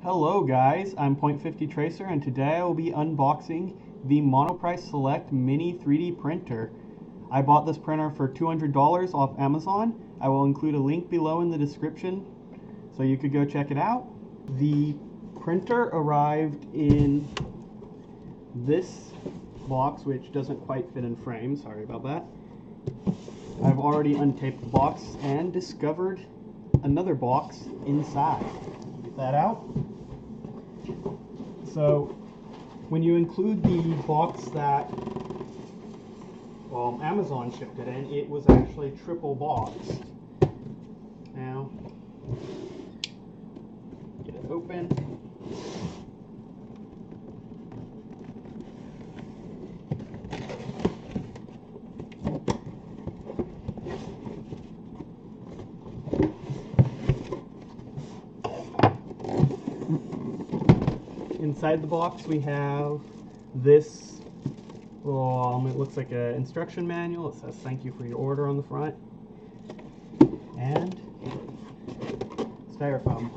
Hello guys, I'm Point50 Tracer and today I will be unboxing the Monoprice Select Mini 3D printer. I bought this printer for $200 off Amazon. I will include a link below in the description so you could go check it out. The printer arrived in this box, which doesn't quite fit in frame, sorry about that. I've already untaped the box and discovered another box inside. Get that out. So when you include the box that Amazon shipped it in, it was actually triple boxed. Now, get it open. Inside the box we have this, it looks like an instruction manual. It says thank you for your order on the front. And styrofoam.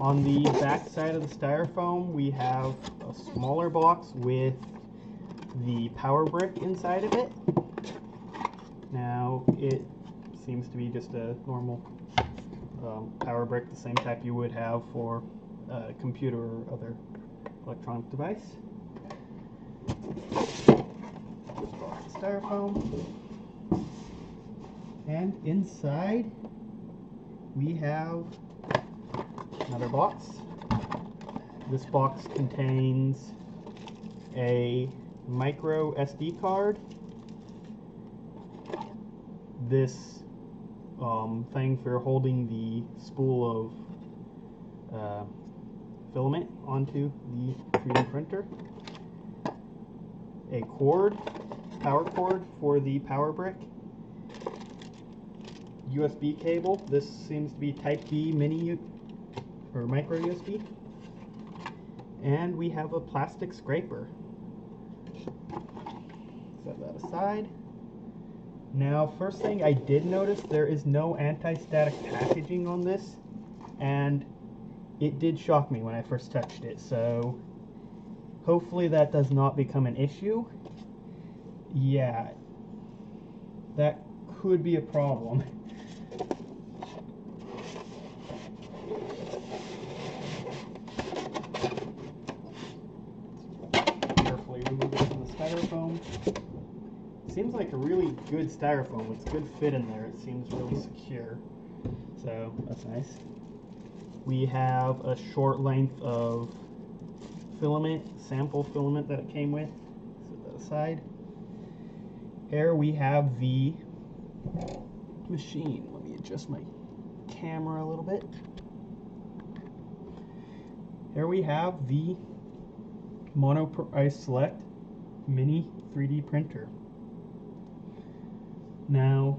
On the back side of the styrofoam, we have a smaller box with the power brick inside of it. Now, it seems to be just a normal power brick, the same type you would have for a computer or other electronic device. Styrofoam. And inside, we have another box. This box contains a micro SD card, this thing for holding the spool of filament onto the 3D printer, a cord, power cord for the power brick, USB cable. This seems to be Type B mini or micro USB, and we have a plastic scraper. Set that aside. Now, first thing I did notice, there is no anti-static packaging on this, and it did shock me when I first touched it, so hopefully that does not become an issue. Yeah, that could be a problem. Remove it from the styrofoam. Seems like a really good styrofoam. It's good fit in there. It seems really secure. So that's nice. We have a short length of filament, sample filament that it came with. Set that aside. Here we have the machine. Let me adjust my camera a little bit. Here we have the Monoprice Select Mini 3D printer. Now,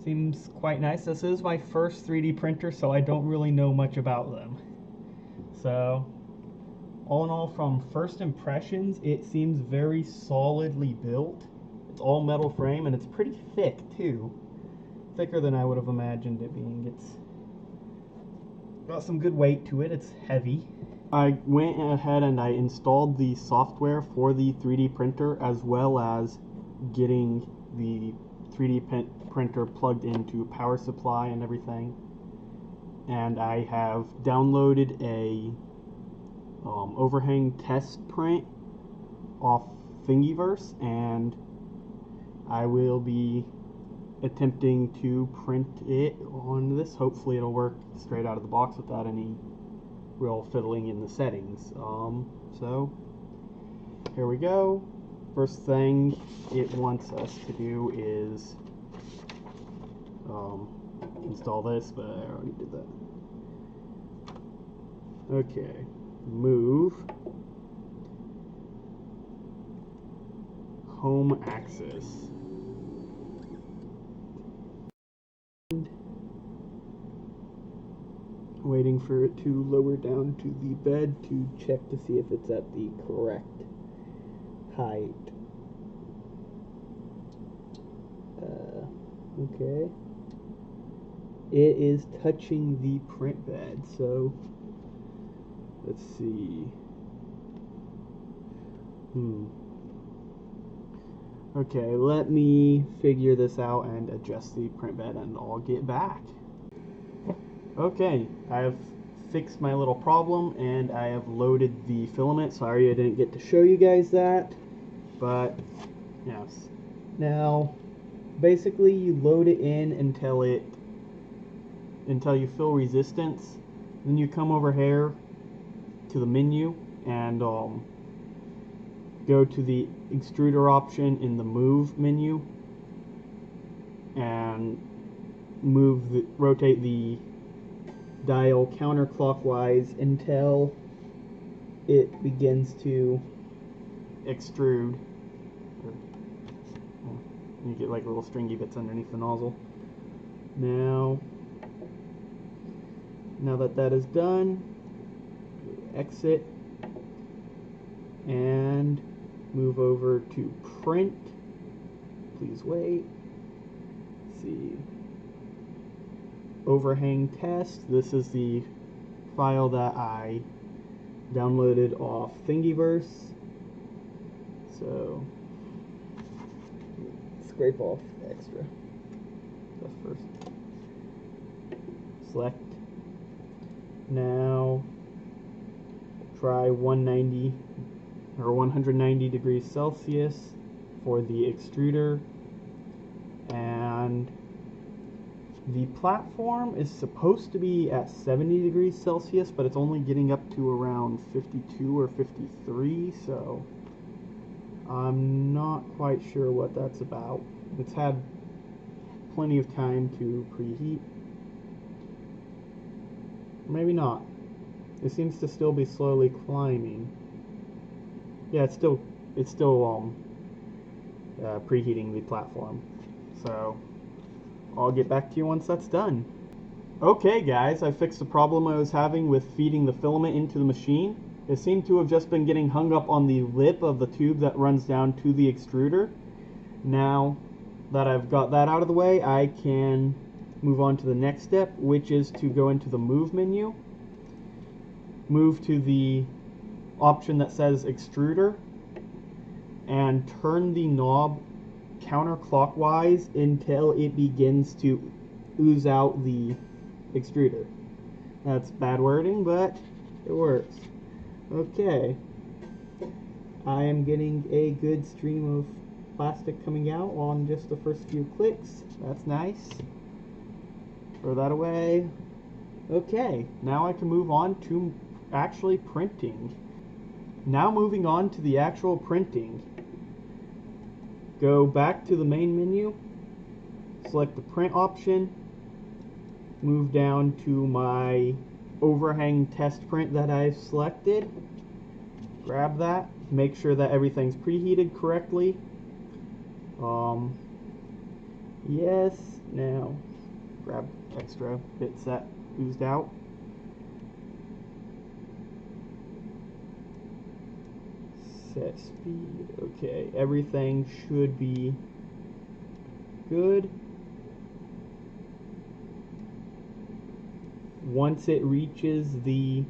seems quite nice. This is my first 3D printer, so I don't really know much about them. So, all in all, from first impressions, it seems very solidly built. It's all metal frame, and it's pretty thick too. Thicker than I would have imagined it being. It's got some good weight to it. It's heavy. I went ahead and I installed the software for the 3D printer, as well as getting the 3D printer plugged into power supply and everything. And I have downloaded a overhang test print off Thingiverse, and I will be attempting to print it on this. Hopefully it'll work straight out of the box without any real fiddling in the settings. So here we go. First thing it wants us to do is install this, but I already did that. Okay, move home axis. Waiting for it to lower down to the bed to check to see if it's at the correct height. Okay. It is touching the print bed, so let's see. Okay, let me figure this out and adjust the print bed and I'll get back. Okay, I have fixed my little problem and I have loaded the filament. Sorry I didn't get to show you guys that, but yes. Now, basically you load it in until you feel resistance. Then you come over here to the menu and go to the extruder option in the move menu and rotate the dial counterclockwise until it begins to extrude. You get like little stringy bits underneath the nozzle. Now that is done, exit and move over to print. Please wait. Let's see. Overhang test. This is the file that I downloaded off Thingiverse. So scrape off extra stuff first. Select. Now try 190 or 190 degrees Celsius for the extruder, and the platform is supposed to be at 70 degrees Celsius, but it's only getting up to around 52 or 53, so I'm not quite sure what that's about. It's had plenty of time to preheat. Maybe not. It seems to still be slowly climbing. Yeah, it's still preheating the platform. So I'll get back to you once that's done. Okay guys, I fixed the problem I was having with feeding the filament into the machine. It seemed to have just been getting hung up on the lip of the tube that runs down to the extruder. Now that I've got that out of the way, I can move on to the next step, which is to go into the move menu, move to the option that says extruder, and turn the knob counterclockwise until it begins to ooze out the extruder. That's bad wording, but it works. Okay, I am getting a good stream of plastic coming out on just the first few clicks. That's nice. Throw that away. Okay, now I can move on to actually printing. Now moving on to the actual printing. Go back to the main menu, select the print option, move down to my overhang test print that I've selected, grab that, make sure that everything's preheated correctly. Yes, now grab extra bits that oozed out. Set speed. Okay, everything should be good. Once it reaches the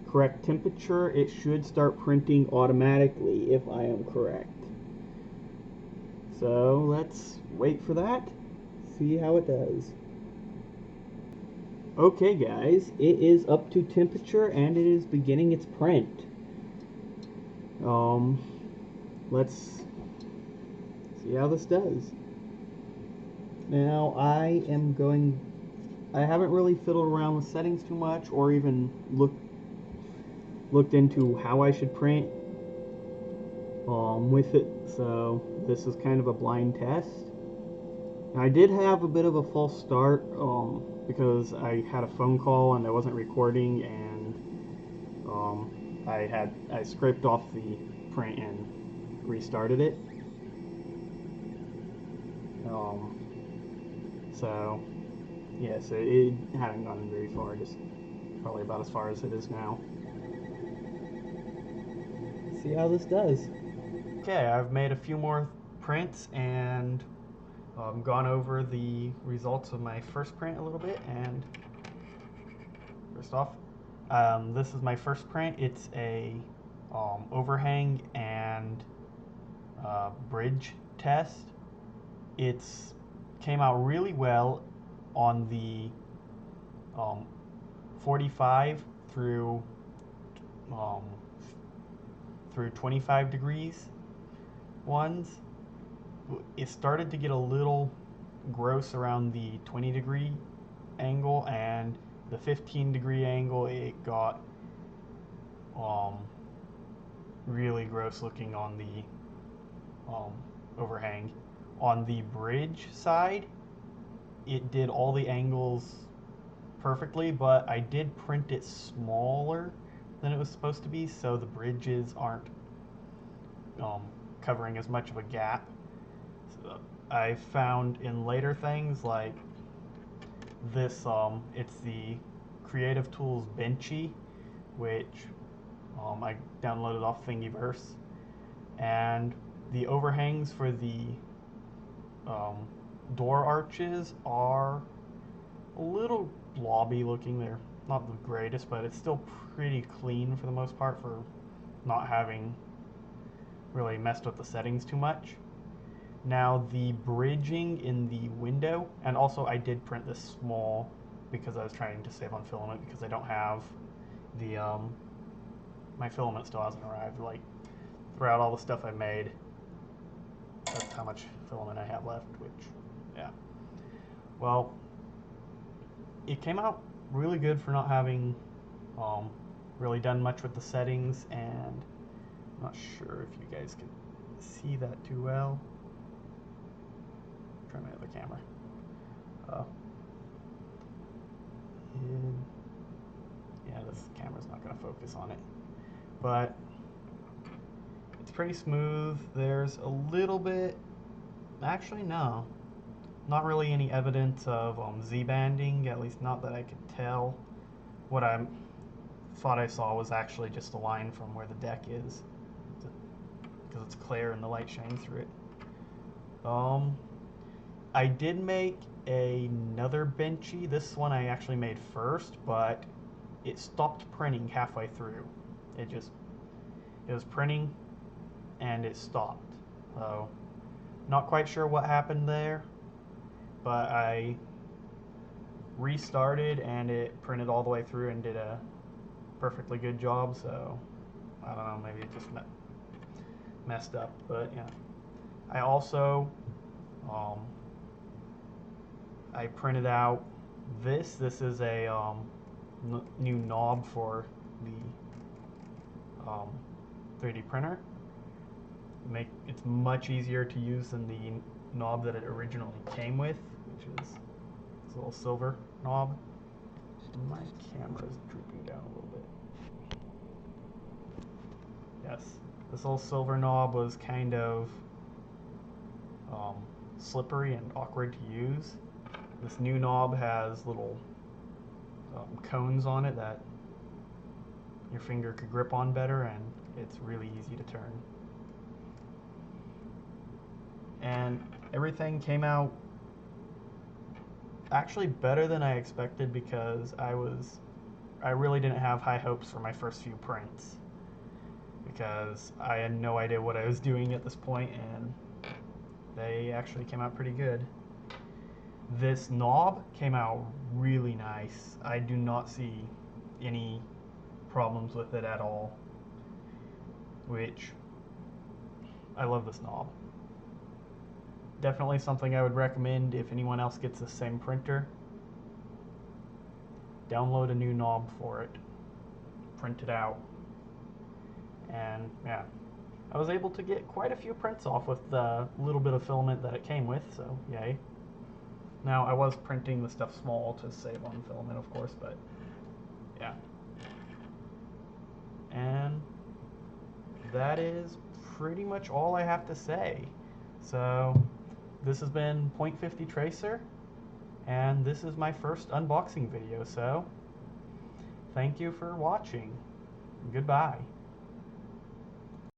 correct temperature, it should start printing automatically, if I am correct. So let's wait for that, see how it does. Okay guys, it is up to temperature and it is beginning its print. Let's see how this does. Now I haven't really fiddled around with settings too much or even looked into how I should print with it, so this is kind of a blind test. Now, I did have a bit of a false start because I had a phone call and I wasn't recording, and I scraped off the print and restarted it. So yeah, so it hadn't gotten very far, just probably about as far as it is now. Let's see how this does. Okay, I've made a few more prints and gone over the results of my first print a little bit. And first off, this is my first print. It's a overhang and bridge test. It's came out really well on the 45 through 25 degrees ones. It started to get a little gross around the 20-degree angle, and the 15-degree angle it got really gross looking on the overhang. On the bridge side, it did all the angles perfectly, but I did print it smaller than it was supposed to be, so the bridges aren't covering as much of a gap. So I found in later things like this, it's the Creative Tools Benchy, which I downloaded off Thingiverse, and the overhangs for the door arches are a little blobby looking. They're not the greatest, but it's still pretty clean for the most part for not having really messed with the settings too much. Now the bridging in the window, and also I did print this small because I was trying to save on filament because I don't have the my filament still hasn't arrived. Like throughout all the stuff I made, that's how much filament I have left, which, yeah. Well, it came out really good for not having really done much with the settings, and I'm not sure if you guys can see that too well. Try my other camera. Yeah, this camera's not going to focus on it, but it's pretty smooth. There's a little bit, actually no, not really any evidence of Z-banding, at least not that I could tell. What I thought I saw was actually just a line from where the deck is, because it's clear and the light shines through it. I did make another benchy. This one I actually made first, but it stopped printing halfway through. It was printing and it stopped. So not quite sure what happened there, but I restarted and it printed all the way through and did a perfectly good job. So I don't know, maybe it just messed up, but yeah. I also I printed out this. This is a new knob for the 3D printer. It's much easier to use than the knob that it originally came with, which is this little silver knob. My camera is drooping down a little bit. Yes, this little silver knob was kind of slippery and awkward to use. This new knob has little cones on it that your finger could grip on better, and it's really easy to turn. And everything came out actually better than I expected, because I really didn't have high hopes for my first few prints, because I had no idea what I was doing at this point, and they actually came out pretty good. This knob came out really nice. I do not see any problems with it at all, which I love this knob. Definitely something I would recommend if anyone else gets the same printer. Download a new knob for it, print it out, and yeah, I was able to get quite a few prints off with the little bit of filament that it came with, so yay. Now, I was printing the stuff small to save on filament, of course, but yeah. And that is pretty much all I have to say. So this has been .50 Tracer, and this is my first unboxing video, so thank you for watching. Goodbye.